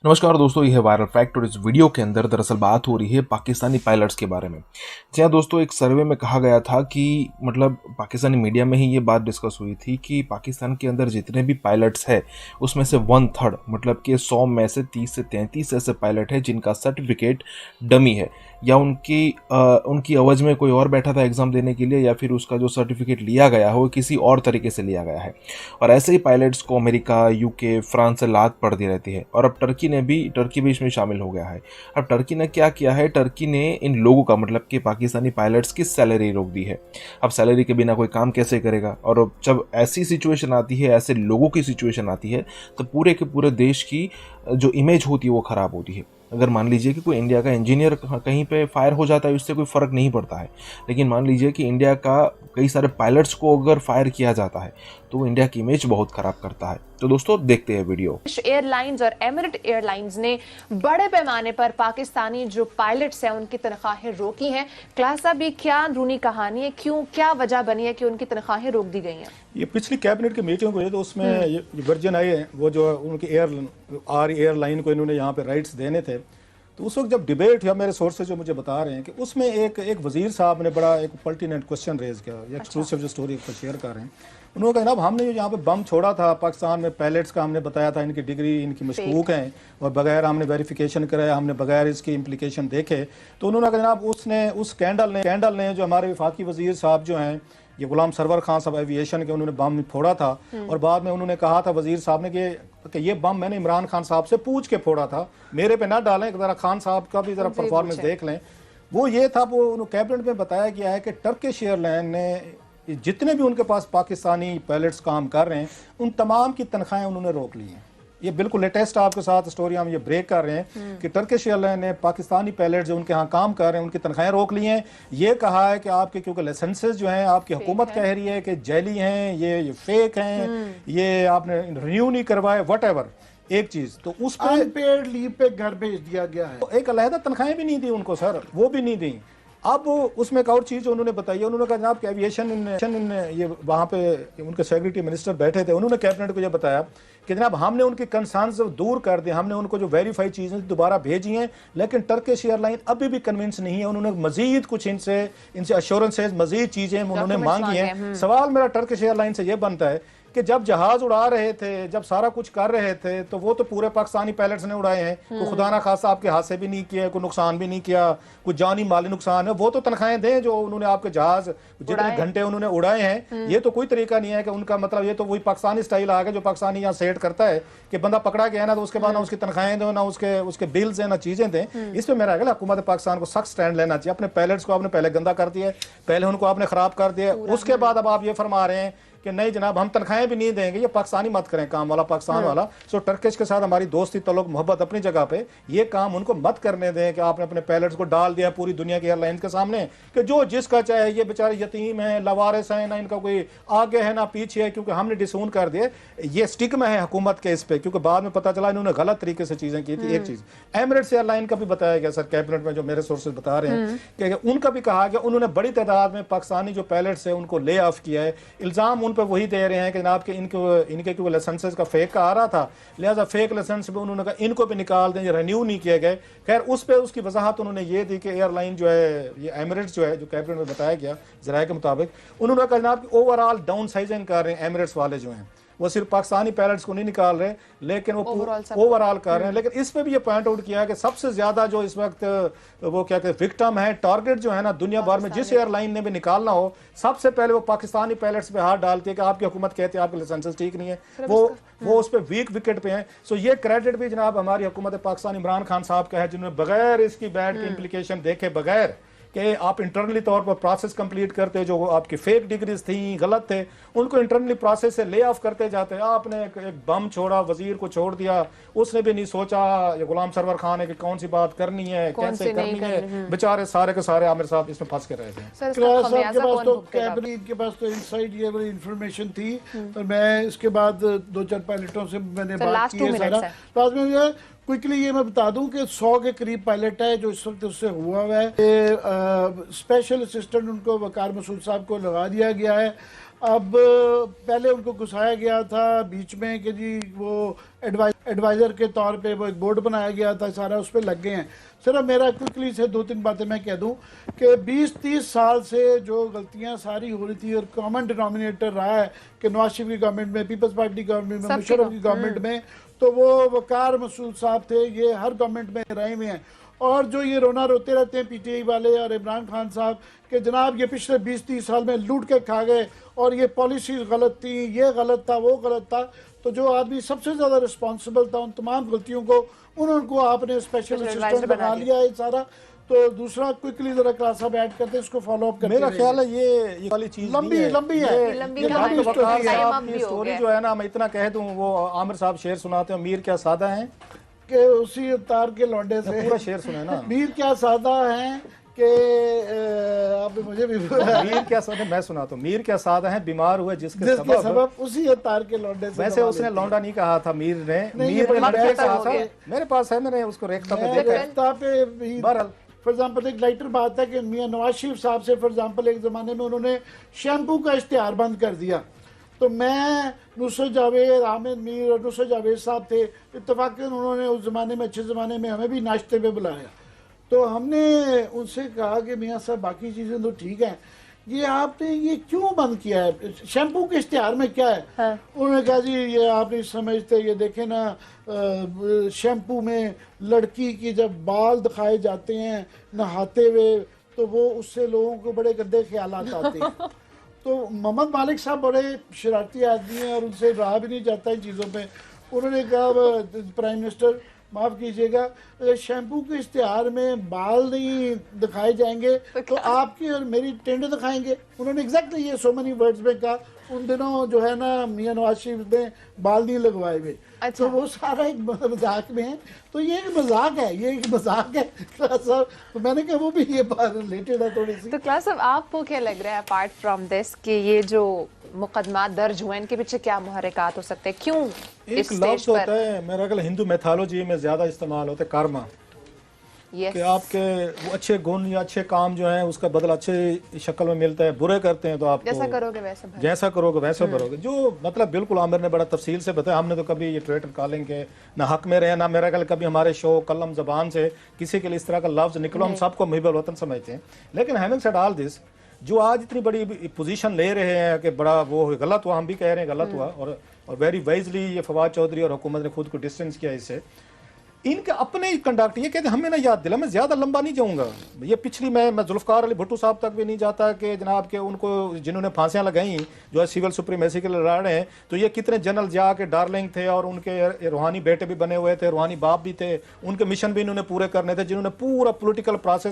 नमस्कार दोस्तों, यह है वायरल फैक्ट और इस वीडियो के अंदर दरअसल बात हो रही है पाकिस्तानी पायलट्स के बारे में। जी हाँ दोस्तों, एक सर्वे में कहा गया था कि मतलब पाकिस्तानी मीडिया में ही ये बात डिस्कस हुई थी कि पाकिस्तान के अंदर जितने भी पायलट्स हैं उसमें से 1/3 मतलब कि 100 में से 30 से 33 ऐसे पायलट हैं जिनका सर्टिफिकेट डमी है, या उनकी अवज में कोई और बैठा था एग्ज़ाम देने के लिए, या फिर उसका जो सर्टिफिकेट लिया गया है वो किसी और तरीके से लिया गया है। और ऐसे ही पायलट्स को अमेरिका, यूके, फ्रांस से लात पड़ती रहती है। और अब टर्की भी इसमें शामिल हो गया है। अब टर्की ने क्या किया है, टर्की ने इन लोगों का मतलब कि पाकिस्तानी पायलट्स की सैलरी रोक दी है। अब सैलरी के बिना कोई काम कैसे करेगा, और अब जब ऐसी सिचुएशन आती है, ऐसे लोगों की सिचुएशन आती है, तो पूरे के पूरे देश की जो इमेज होती है वो ख़राब होती है। अगर मान लीजिए कि कोई इंडिया का इंजीनियर कहीं पे फायर हो जाता है, उससे कोई फ़र्क नहीं पड़ता है, लेकिन मान लीजिए कि इंडिया का कई सारे पायलट्स को अगर फायर किया जाता है तो वो इंडिया की इमेज बहुत ख़राब करता है। तो दोस्तों देखते हैं वीडियो। एयरलाइंस और एमिरेट एयरलाइंस ने बड़े पैमाने पर पाकिस्तानी जो पायलट्स हैं उनकी तनख्वाहें रोकी हैं। क्लास साहब, ये क्या अंदरूनी कहानी है, क्यों, क्या वजह बनी है कि उनकी तनख्वाहें रोक दी गई हैं? ये पिछली कैबिनेट की मीटिंग हुई तो उसमें ये वर्जन आए हैं, वो जो उनकी एयरलाइन को इन्होंने यहाँ पे राइट्स देने थे। तो उस वक्त जब डिबेट हुआ, मेरे सोर्सेज जो मुझे बता रहे हैं कि उसमें एक वजीर साहब ने बड़ा एक पर्टिनेंट क्वेश्चन रेज किया, या एक्सक्लूसिव जो स्टोरी को शेयर कर रहे हैं। उन्होंने कहा, जनाब हमने यहाँ पे बम छोड़ा था पाकिस्तान में, पायलट्स का हमने बताया था इनकी डिग्री, इनकी मशकूक हैं, और बगैर हमने वेरिफिकेशन कराया, हमने बगैर इसकी इम्प्लीकेशन देखे। तो उन्होंने कहा जनाब उस स्कैंडल ने जो हमारे वफाकी वजीर साहब जो हैं, ये गुलाम सरवर खान साहब एविएशन के, उन्होंने बम फोड़ा था। और बाद में उन्होंने कहा था वजीर साहब ने कि ये बम मैंने इमरान खान साहब से पूछ के फोड़ा था, मेरे पे ना डालें, जरा खान साहब का भी जरा परफॉर्मेंस देख लें। वो ये था, वो कैबिनेट में बताया गया है कि टर्किश एयरलाइन ने जितने भी उनके पास पाकिस्तानी पायलट्स काम कर रहे हैं उन तमाम की तनख्वाहें उन्होंने रोक ली हैं। ये बिल्कुल लेटेस्ट आपके साथ स्टोरी हम ये ब्रेक कर रहे हैं कि टर्किश एयरलाइन ने पाकिस्तानी पायलट जो उनके यहाँ काम कर रहे हैं उनकी तनख्वाहें रोक ली हैं। ये कहा है कि आपके क्योंकि लाइसेंसेस जो हैं आपकी हुकूमत कह रही है कि जैली हैं, ये फेक हैं, ये आपने रिन्यू नहीं करवाए, वट एक चीज। तो उस पर अनपेड लीव पे घर भेज दिया गया है। तो एक अलहदा तनख्वाहें भी नहीं दी उनको सर, वो भी नहीं दी। अब उसमें एक और चीज़ उन्होंने बताई है, उन्होंने कहा जनाब कि एविएशन ये वहाँ पे उनके सेक्रेटरी मिनिस्टर बैठे थे, उन्होंने कैबिनेट को ये बताया कि जनाब हमने उनकी कंसर्न्स दूर कर दिए, हमने उनको जो वेरीफाइड चीज़ें दोबारा भेजी हैं, लेकिन टर्किश एयरलाइन अभी भी कन्विंस नहीं है। उन्होंने मजीद कुछ इनसे अश्योरेंसेज, मजीद चीज़ें उन्होंने मांगी हैं। सवाल मेरा टर्किश एयरलाइन से ये बनता है कि जब जहाज उड़ा रहे थे, जब सारा कुछ कर रहे थे, तो वो तो पूरे पाकिस्तानी पायलट्स ने उड़ाए हैं, कोई खुदा ना खासा आपके हादसे भी नहीं किए, कोई नुकसान भी नहीं किया, कोई जानी माली नुकसान है, वो तो तनख्वाहें दें जो उन्होंने आपके जहाज जितने घंटे उन्होंने उड़ाए हैं। ये तो कोई तरीका नहीं है कि उनका मतलब, ये तो वही पाकिस्तानी स्टाइल आ गया जो पाकिस्तानी यहाँ सेट करता है कि बंदा पकड़ा गया ना तो उसके बाद ना उसकी तनख्वाहें दो, ना उसके बिल्स हैं, ना चीजें दें। इस पर मेरा ख्याल हुकूमत पाकिस्तान को सख्त स्टैंड लेना चाहिए। अपने पायलट्स को आपने पहले गंदा कर दिया, पहले उनको आपने खराब कर दिया, उसके बाद अब आप ये फरमा रहे हैं कि नहीं जनाब हम तनख्वाहें भी नहीं देंगे। ये पाकिस्तानी मत करें काम वाला, पाकिस्तान वाला। सो टर्किश के साथ हमारी दोस्ती, तल्लुक, मोहब्बत अपनी जगह पे, ये काम उनको मत करने दें कि आपने अपने पायलट्स को डाल दिया पूरी दुनिया की एयरलाइंस के सामने कि जो जिसका चाहे, ये बेचारे यतीम हैं, लवारिस हैं, ना इनका कोई आगे है ना पीछे है, क्योंकि हमने डिसून कर दिए। ये स्टिग्मा है हुकूमत के इस पे, क्योंकि बाद में पता चला इन्होंने गलत तरीके से चीजें की थी। एक चीज एमिरेट्स एयरलाइन का भी बताया गया सर कैबिनेट में, जो मेरे सोर्सेज बता रहे हैं कि उनका भी कहा गया उन्होंने बड़ी तादाद में पाकिस्तानी जो पायलट्स है उनको ले ऑफ किया है। इल्जाम उन पर वही दे रहे हैं कि जनाब के इनके लाइसेंसेस का फेक का आ रहा था, लिहाजा फेक लाइसेंस भी उन्होंने कहा इनको भी निकाल दें, रिन्यू नहीं किए गए। खैर उस पे उसकी वजाहत उन्होंने ये दी कि एयरलाइन जो है, ये एमिरेट्स जो है, जो कैबिनेट में बताया गया जराये के मुताबिक, उन्होंने कहा जनाब कि ओवरऑल डाउन साइजिंग कर रहे हैं एमिरेट्स वाले जो हैं, वो सिर्फ पाकिस्तानी पायलट्स को नहीं निकाल रहे लेकिन वो ओवरऑल कर रहे हैं। लेकिन इस पे भी ये पॉइंट आउट किया कि सबसे ज्यादा जो इस वक्त वो क्या कहते हैं विक्टिम है, टारगेट जो है ना दुनिया भर में, जिस एयरलाइन ने भी निकालना हो सबसे पहले वो पाकिस्तानी पायलट्स पे हाथ डालती है कि आपकी हुकूमत कहती है आपके लाइसेंसेस ठीक नहीं है, वो उस पर वीक विकेट पे हैं। सो ये क्रेडिट भी जनाब हमारी हुकूमत पाकिस्तान इमरान खान साहब का है, जिन्होंने बगैर इसकी बैड की इम्प्लीकेशन देखे, बगैर कि आप इंटरनली तौर पर प्रोसेस कंप्लीट करते, जो आपकी फेक डिग्रीज थी, गलत थे, उनको इंटरनली प्रोसेस से ले ऑफ करते जाते। आपने एक बम छोड़ा, वजीर को छोड़ दिया, उसने भी नहीं सोचा ये गुलाम सरवर खान है कि कौन सी बात करनी है, कैसे करनी है, बेचारे सारे के सारे आमिर साहब इसमें फंस के रहे थे। कैबिनेट के पास तो इनसाइड ये वाली इंफॉर्मेशन थी, और मैं इसके बाद 2-4 पायलटों से मैंने बात की है सारा। बाद में क्विकली ये मैं बता दूं कि 100 के करीब पायलट है जो इस वक्त उससे हुआ है। स्पेशल असिस्टेंट उनको वकार मसूद साहब को लगा दिया गया है। अब पहले उनको घुसाया गया था बीच में कि जी वो एडवाइजर के तौर पे वो एक बोर्ड बनाया गया था, सारा उस पर लग गए हैं। सिर्फ मेरा क्विकली से 2-3 बातें मैं कह दूं कि 20-30 साल से जो गलतियां सारी हो रही थी और कॉमन डिनोमिनेटर रहा है कि नवाज शरीफ की गवर्नमेंट में, पीपल्स पार्टी गवर्नमेंट में, मुशर्रफ की गवर्नमेंट में, तो वो वकार मसूद साहब थे, ये हर गवर्नमेंट में रहे हुए हैं। और जो ये रोना रोते रहते हैं पीटीआई वाले और इमरान खान साहब कि जनाब ये पिछले 20-30 साल में लूट के खा गए और ये पॉलिसीज गलत थी, ये गलत था, वो गलत था, तो जो आदमी सबसे ज़्यादा रिस्पॉन्सिबल था उन तमाम गलतियों को उनको आपने स्पेशल असिस्टेंट बना लिया है सारा। तो दूसरा क्विकली जरा क्लास साहब ऐड करते हैं, इसको फॉलो अप करते मेरा ख्याल है ये वाली चीज लंबी नहीं लंबी है, लंबी ये कहानी डॉक्टर वकार है। साहब टाइम की अप भी हो स्टोरी गया। जो है ना, मैं इतना कह दूं, वो आमिर साहब शेर सुनाते हैं, मीर क्या सादा हैं, कि उसी अवतार के लौंडे से पूरा शेर सुने ना। मीर क्या सादा हैं कि आप मुझे भी मीर क्या सादा, मैं सुनाता हूँ। मीर क्या सादा है, बीमार हुए जिसके सबब उसी अवतार के लौंडे से। वैसे उसने लौंडा नहीं कहा था, मीर ने, मीर ने मतलब लड़के खत्म कहा हो था। गया। मेरे पास है, मैंने उसको रेखता पे मैं देखा है। रेख्ता पे भी बहरहाल फॉर एग्जाम्पल एक लाइटर बात है कि मियां नवाज शरीफ साहब से फॉर एग्जाम्पल एक ज़माने में उन्होंने शैम्पू का इश्तिहार बंद कर दिया, तो मैं नुसरत जावेद, आमिर मीर और नुसरत जावेद साहब थे, इत्तफाकन उन्होंने उस ज़माने में, अच्छे ज़माने में हमें भी नाश्ते पे बुलाया। तो हमने उनसे कहा कि मियां साहब बाकी चीज़ें तो ठीक हैं, ये आपने ये क्यों बंद किया है, शैम्पू के इश्तिहार में क्या है? हाँ। उन्होंने कहा जी ये आप नहीं समझते, ये देखें ना शैम्पू में लड़की की जब बाल दिखाए जाते हैं नहाते हुए तो वो उससे लोगों को बड़े गंदे ख्यालात आते हैं। तो मोहम्मद मालिक साहब बड़े शरारती आदमी हैं और उनसे रहा भी नहीं जाता इन चीज़ों पे। उन्होंने कहा प्राइम मिनिस्टर माफ़ कीजिएगा, अगर शैम्पू के इश्तिहार में बाल नहीं दिखाए जाएंगे तो आपकी और मेरी टेंड दिखाएंगे। उन्होंने एग्जैक्टली ये सो मेनी वर्ड्स में कहा। उन दिनों जो है ना मियां नवाज शरीफ ने बाल नहीं लगवाए हुए। अच्छा। तो वो सारा एक मजाक में है, तो ये एक मजाक है, ये एक मजाक है सर। तो मैंने कहा वो भी ये बात रिलेटेड है थोड़ी सी। तो क्लास अब आपको क्या लग रहा है अपार्ट फ्रॉम दिस कि ये जो मुकदमा दर्ज हुए इनके पीछे क्या मुहर्रिकात हो सकते हैं, क्यों एक इस लफ्ज स्टेज होता पर? है, मेरा ख्याल हिंदू मैथोलॉजी में ज्यादा इस्तेमाल होता है, कर्मा, यस कि आपके वो अच्छे गुण या अच्छे काम जो हैं उसका बदला अच्छे शक्ल में मिलता है, बुरे करते हैं तो आपको जैसा करोगे वैसे भरोगे। जैसा करोगे वैसे भरोगे। जो मतलब बिल्कुल आमिर ने बड़ा तफसील से बताया, हमने तो कभी ये ट्विटर कॉलिंग के ना हक में रहे, ना मेरा ख्याल कभी हमारे शो कलम जबान से किसी के लिए इस तरह का लफ्ज निकलो, हम सबको मुहिबुल वतन समझते हैं। लेकिन हैविंग सेड ऑल दिस, जो आज इतनी बड़ी पोजीशन ले रहे हैं कि बड़ा वो गलत हुआ, हम भी कह रहे हैं गलत हुआ, और वेरी वाइजली ये फवाद चौधरी और हुकूमत ने खुद को डिस्टेंस किया इससे। इनके अपने ही कंडक्ट, ये कहते हैं हमें ना याद दिला, मैं ज्यादा लंबा नहीं जाऊंगा, ये पिछली मैं जुल्फकार अली भुट्टो साहब तक भी नहीं जाता कि जनाब के उनको जिन्होंने फांसियां लगाई जो है सिविल सुप्रीमेसी के लिए लड़ रहे हैं, तो ये कितने जनरल जाके डार्लिंग थे और उनके रूहानी बेटे भी बने हुए थे, रूहानी बाप भी थे, उनके मिशन भी इन्होंने पूरे करने थे, जिन्होंने पूरा पॉलिटिकल प्रोसेस